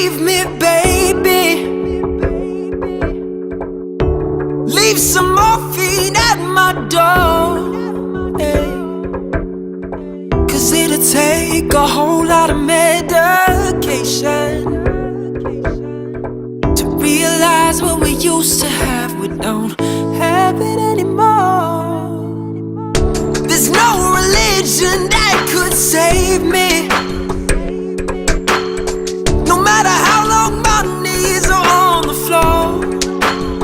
leave me, baby. Leave some morphine at my door, hey. 'Cause it'll take a whole lot of medication to realize what we used to have, we don't have it anymore. There's no religion that could save me. No matter how long my knees are on the floor,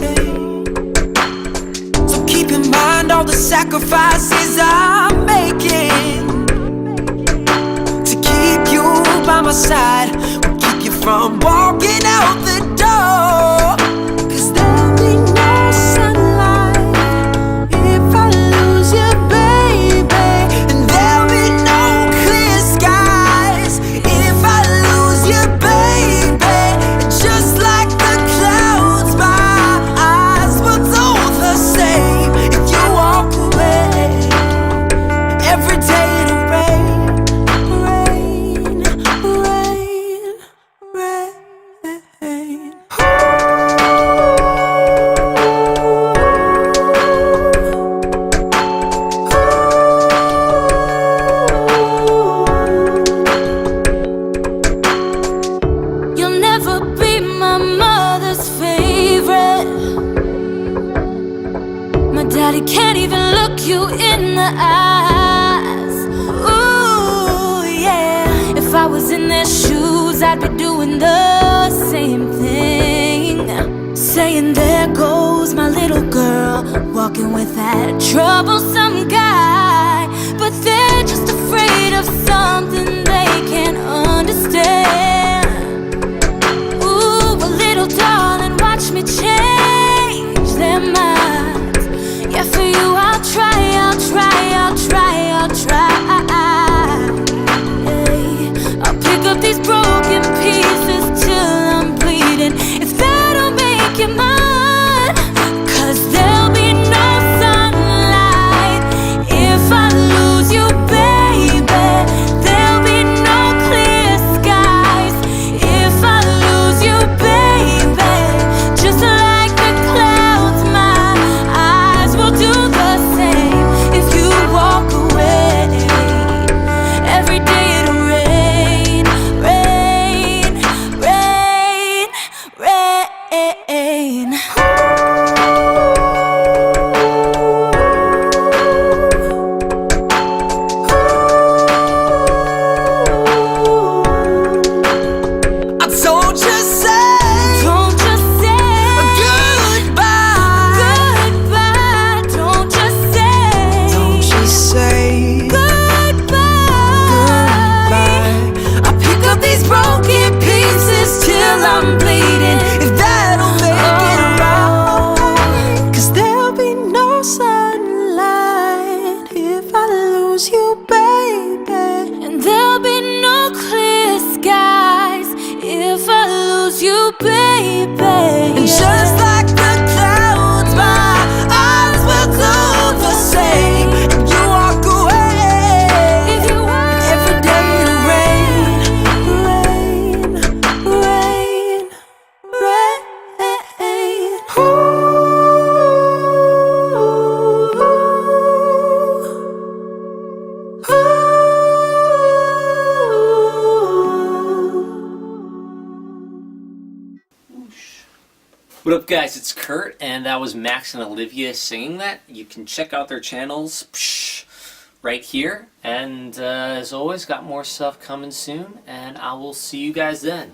hey. So keep in mind all the sacrifices I'm making to keep you by my side, will keep you from walking out the door. 'Cause there'll be no sunlight if I lose you, baby. And there'll be no clear skies if I lose you, baby. Just like the clouds, my eyes will do the same if you walk away. Every day it'll rain, rain, rain, rain. You'll never be my mother's favorite. My daddy can't even look you in the eyes. Ooh, yeah. If I was in their shoes, I'd be doing the same thing. Saying, there goes my little girl, walking with that troublesome guy. But they're just afraid of something they can't understand. Ooh, well, little darling, watch me change their minds. Yeah, for you I'll try, I'll try, I'll try, I'll try. Hey, I'll pick up these broken pieces till I'm bleeding. If that'll make you mine, 'cause there'll be no sunlight if I lose you, baby. There'll be no clear skies if I lose you, baby. Just like the clouds, my eyes will do the same if you walk away. Every day it'll rain, rain, rain, rain. I told you say goodbye, goodbye. Don't just say goodbye. I pick up these broken pieces till I'm bleeding. If that'll make it right, 'cause there'll be no sunlight if I lose you, baby. And there'll be no clear skies if I lose you, baby. And just like the clouds, my eyes will do the same if you walk away. If you walk every day it'll rain, rain, rain, rain. What up, guys? It's Kurt, and that was Max and Olivia singing that. You can check out their channels right here. And as always, got more stuff coming soon, and I will see you guys then.